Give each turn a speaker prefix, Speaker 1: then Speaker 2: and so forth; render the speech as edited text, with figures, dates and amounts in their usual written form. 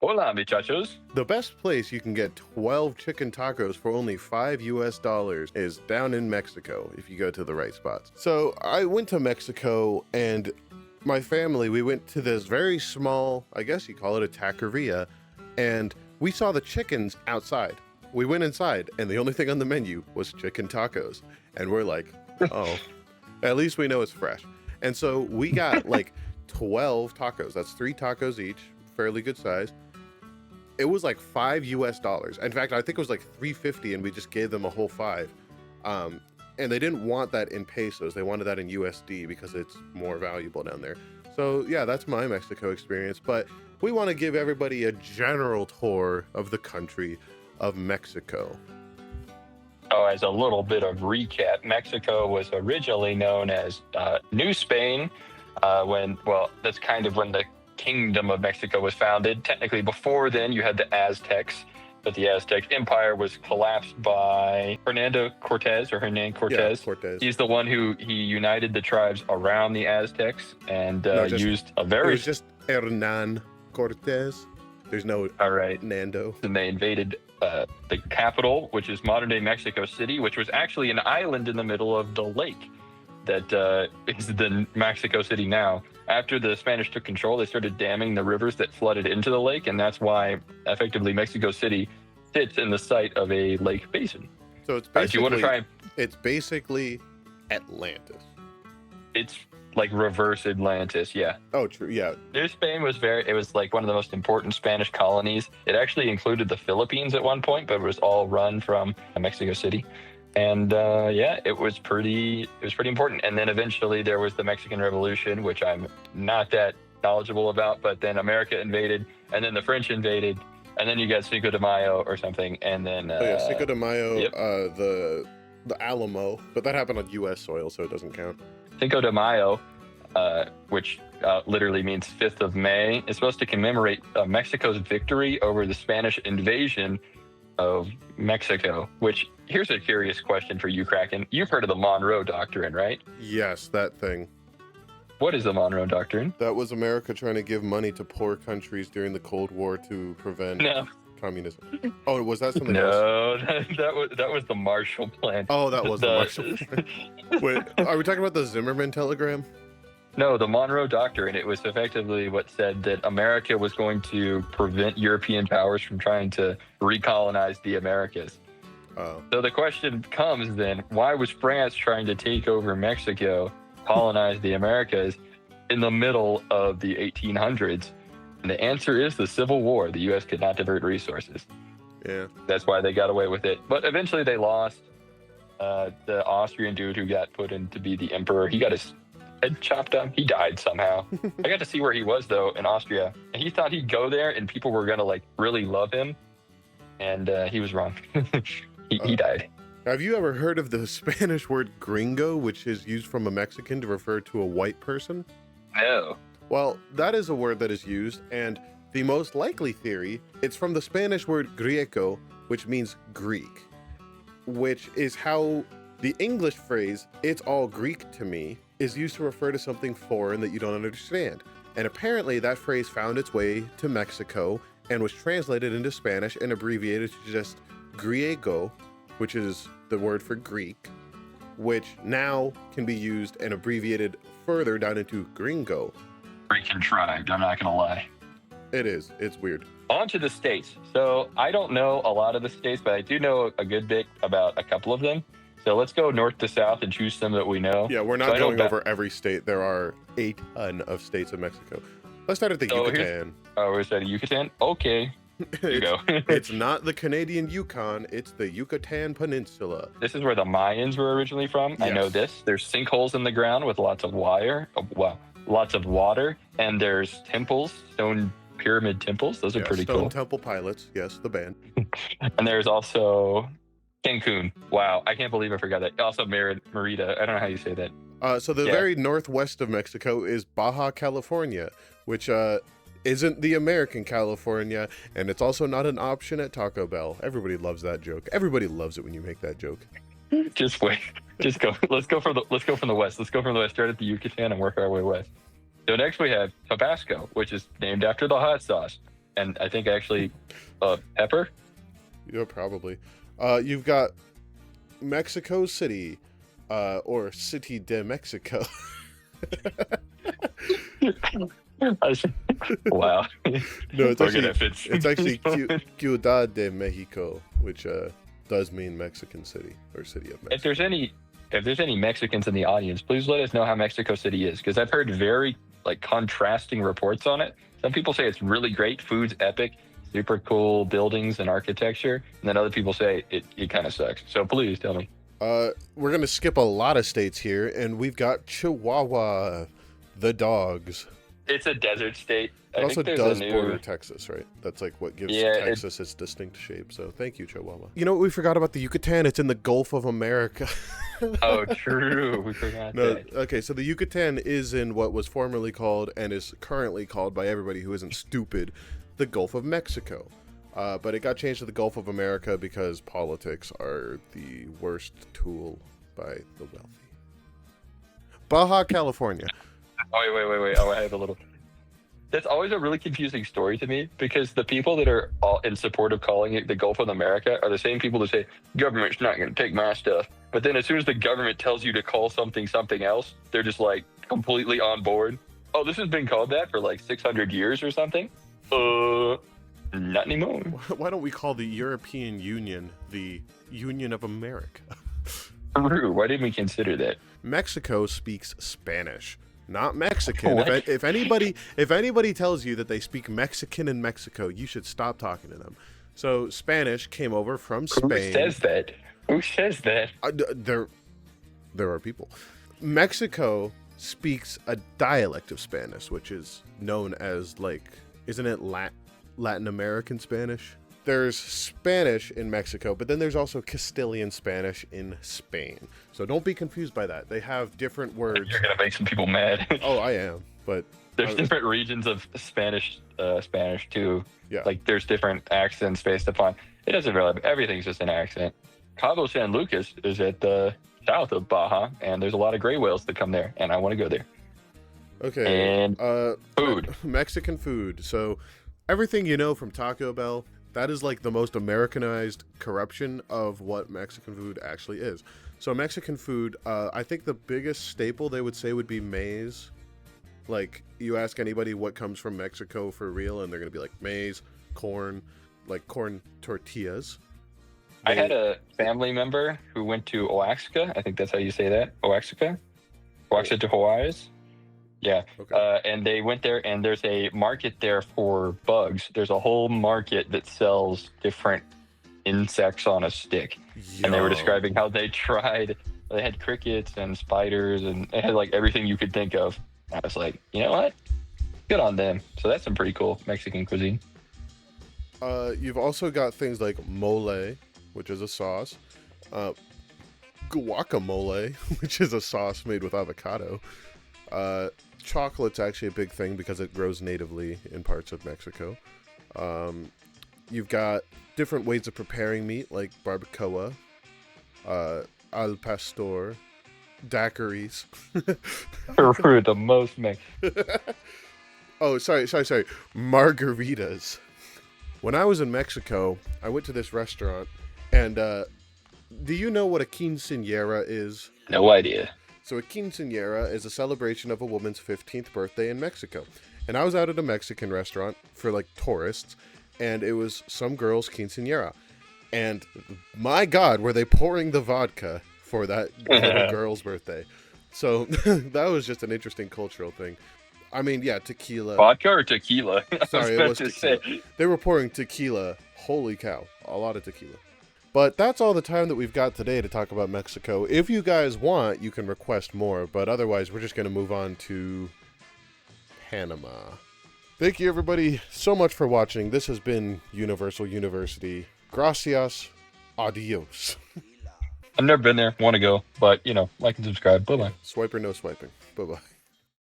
Speaker 1: Hola, muchachos.
Speaker 2: The best place you can get 12 chicken tacos for only $5 is down in Mexico if you go to the right spots. So I went to Mexico and my family, we went to this very small, I guess you call it a taqueria, and we saw the chickens outside. We went inside and the only thing on the menu was chicken tacos. And we're like, oh, at least we know it's fresh. And so we got like 12 tacos. That's 3 tacos each, fairly good size. It was like $5. In fact, I think it was like $3.50, and we just gave them a whole 5. And they didn't want that in pesos. They wanted that in USD because it's more valuable down there. So yeah, that's my Mexico experience. But we want to give everybody a general tour of the country of Mexico.
Speaker 1: Oh, as a little bit of recap, Mexico was originally known as New Spain that's kind of when the Kingdom of Mexico was founded. Technically, before then, you had the Aztecs, but the Aztec Empire was collapsed by Hernan Cortez.
Speaker 2: Yeah, Cortez.
Speaker 1: He's the one who united the tribes around the Aztecs and used a
Speaker 2: It
Speaker 1: very...
Speaker 2: was just Hernan Cortez. There's no
Speaker 1: All right.
Speaker 2: Nando.
Speaker 1: And they invaded the capital, which is modern-day Mexico City, which was actually an island in the middle of the lake that is the Mexico City now. After the Spanish took control, they started damming the rivers that flooded into the lake, and that's why, effectively, Mexico City sits in the site of a lake basin.
Speaker 2: So it's
Speaker 1: Do
Speaker 2: basically,
Speaker 1: you want to try?
Speaker 2: it's basically Atlantis.
Speaker 1: It's like reverse Atlantis, yeah.
Speaker 2: Oh, true. Yeah.
Speaker 1: New Spain was it was like one of the most important Spanish colonies. It actually included the Philippines at one point, but it was all run from Mexico City. And it was pretty important. And then eventually there was the Mexican Revolution, which I'm not that knowledgeable about, but then America invaded, and then the French invaded, and then you got Cinco de Mayo or something, and then
Speaker 2: Cinco de Mayo,
Speaker 1: yep.
Speaker 2: The Alamo, but that happened on U.S. soil, so it doesn't count.
Speaker 1: Cinco de Mayo, which literally means 5th of May, is supposed to commemorate Mexico's victory over the Spanish invasion of Mexico, which, here's a curious question for you, Kraken. You've heard of the Monroe Doctrine, right?
Speaker 2: Yes, that thing.
Speaker 1: What is the Monroe Doctrine?
Speaker 2: That was America trying to give money to poor countries during the Cold War to prevent communism. Oh, was that something else?
Speaker 1: No, that was the Marshall Plan.
Speaker 2: Oh, that was the Marshall Plan. Wait, are we talking about the Zimmerman telegram?
Speaker 1: No, the Monroe Doctrine. It was effectively what said that America was going to prevent European powers from trying to recolonize the Americas.
Speaker 2: Oh.
Speaker 1: So the question comes then, why was France trying to take over Mexico, colonize the Americas in the middle of the 1800s? And the answer is the Civil War. The U.S. could not divert resources.
Speaker 2: Yeah.
Speaker 1: That's why they got away with it. But eventually they lost. The Austrian dude who got put in to be the emperor, he got his head chopped up. He died somehow. I got to see where he was, though, in Austria. And he thought he'd go there and people were going to, like, really love him. And he was wrong. He died.
Speaker 2: Have you ever heard of the Spanish word gringo, which is used from a Mexican to refer to a white person?
Speaker 1: No.
Speaker 2: Well, that is a word that is used, and the most likely theory, it's from the Spanish word griego, which means Greek, which is how the English phrase, "it's all Greek to me," is used to refer to something foreign that you don't understand. And apparently that phrase found its way to Mexico and was translated into Spanish and abbreviated to just griego, which is the word for Greek, which now can be used and abbreviated further down into gringo.
Speaker 1: Very contrived, I'm not going to lie.
Speaker 2: It is. It's weird.
Speaker 1: On to the states. So I don't know a lot of the states, but I do know a good bit about a couple of them. So let's go north to south and choose some that we know.
Speaker 2: Yeah, we're not going over every state. There are a ton of states in Mexico. Let's start at the Yucatan.
Speaker 1: We're starting Yucatan? Okay. You go.
Speaker 2: It's not the Canadian Yukon, it's the Yucatan Peninsula.
Speaker 1: This is where the Mayans were originally from. Yes. I know this. There's sinkholes in the ground with lots of lots of water, and there's temples, stone pyramid temples. Those are pretty cool.
Speaker 2: Stone Temple Pilots, yes, the band.
Speaker 1: And there's also Cancun. Wow, I can't believe I forgot that. Also Merida. I don't know how you say that.
Speaker 2: So the very northwest of Mexico is Baja California, which isn't the American California, and it's also not an option at Taco Bell. Everybody loves that joke. Everybody loves it when you make that joke.
Speaker 1: Just wait. Just go. Let's go from the west. Let's go from the west. Start at the Yucatan and work our way west. So next we have Tabasco, which is named after the hot sauce. and I think actually pepper.
Speaker 2: Yeah, probably. You've got Mexico City, or City de Mexico.
Speaker 1: Wow.
Speaker 2: No, it's
Speaker 1: We're gonna
Speaker 2: actually
Speaker 1: fit.
Speaker 2: Ciudad de Mexico, which does mean Mexican City or City of
Speaker 1: If
Speaker 2: Mexico.
Speaker 1: there's any Mexicans in the audience, please let us know how Mexico City is, because I've heard very like contrasting reports on it. Some people say it's really great, food's epic, super cool buildings and architecture, and then other people say it kind of sucks. So please tell me.
Speaker 2: We're gonna skip a lot of states here, and we've got Chihuahua, the dogs.
Speaker 1: It's a desert state.
Speaker 2: It
Speaker 1: I
Speaker 2: also
Speaker 1: think there's
Speaker 2: does
Speaker 1: a new.
Speaker 2: border Texas, right? That's like what gives
Speaker 1: Yeah,
Speaker 2: Texas its distinct shape. So thank you, Chihuahua. You know what we forgot about the Yucatan? It's in the Gulf of America.
Speaker 1: Oh, true. We forgot
Speaker 2: No,
Speaker 1: that.
Speaker 2: okay, so the Yucatan is in what was formerly called and is currently called by everybody who isn't stupid, the Gulf of Mexico. But it got changed to the Gulf of America because politics are the worst tool by the wealthy. Baja California.
Speaker 1: Oh, wait. Oh, I have a little. That's always a really confusing story to me, because the people that are all in support of calling it the Gulf of America are the same people that say government's not going to take my stuff. But then as soon as the government tells you to call something else, they're just like completely on board. Oh, this has been called that for like 600 years or something? Not anymore.
Speaker 2: Why don't we call the European Union the Union of America?
Speaker 1: True. Why didn't we consider that?
Speaker 2: Mexico speaks Spanish, not Mexican.
Speaker 1: What?
Speaker 2: If anybody tells you that they speak Mexican in Mexico, you should stop talking to them. So Spanish came over from Spain.
Speaker 1: Who says that? Who says that?
Speaker 2: There are people. Mexico speaks a dialect of Spanish, which is known as, like, isn't it Latin American Spanish? There's Spanish in Mexico, but then there's also Castilian Spanish in Spain. So don't be confused by that. They have different words.
Speaker 1: You're gonna make some people mad.
Speaker 2: Oh, I am, but
Speaker 1: There's different regions of Spanish too.
Speaker 2: yeah.
Speaker 1: Like there's different accents based upon. It doesn't really. Everything's just an accent. Cabo San Lucas is at the south of Baja, and there's a lot of gray whales that come there, and I want to go there.
Speaker 2: Okay.
Speaker 1: And food.
Speaker 2: Mexican food. So everything you know from Taco Bell, that is like the most Americanized corruption of what Mexican food actually is. So Mexican food, I think the biggest staple they would say would be maize. Like, you ask anybody what comes from Mexico for real, and they're going to be like maize, corn, like corn tortillas.
Speaker 1: I had a family member who went to Oaxaca. I think that's how you say that. Oaxaca to Hawaii's. Yeah.
Speaker 2: Okay.
Speaker 1: And they went there, and there's a market there for bugs. There's a whole market that sells different insects on a stick. And they were describing how they had crickets and spiders, and they had like everything you could think of. I was like, you know what? Good on them. So that's some pretty cool Mexican cuisine.
Speaker 2: You've also got things like mole, which is a sauce. Guacamole, which is a sauce made with avocado. Chocolate's actually a big thing because it grows natively in parts of Mexico. You've got different ways of preparing meat, like barbacoa, al pastor, daiquiris.
Speaker 1: For the most Mexican.
Speaker 2: Oh, sorry. Margaritas. When I was in Mexico, I went to this restaurant, and do you know what a quinceañera is?
Speaker 1: No idea.
Speaker 2: So a quinceañera is a celebration of a woman's 15th birthday in Mexico. And I was out at a Mexican restaurant for like tourists, and it was some girl's quinceañera. And my God, were they pouring the vodka for that little girl's birthday. So that was just an interesting cultural thing. I mean, yeah, tequila.
Speaker 1: Vodka or tequila?
Speaker 2: Sorry, it was tequila. They were pouring tequila. Holy cow. A lot of tequila. But that's all the time that we've got today to talk about Mexico. If you guys want, you can request more. But otherwise, we're just going to move on to Panama. Thank you, everybody, so much for watching. This has been Universal University. Gracias. Adios.
Speaker 1: I've never been there. Want to go. But, like and subscribe. Bye-bye.
Speaker 2: Swipe or no swiping. Bye-bye.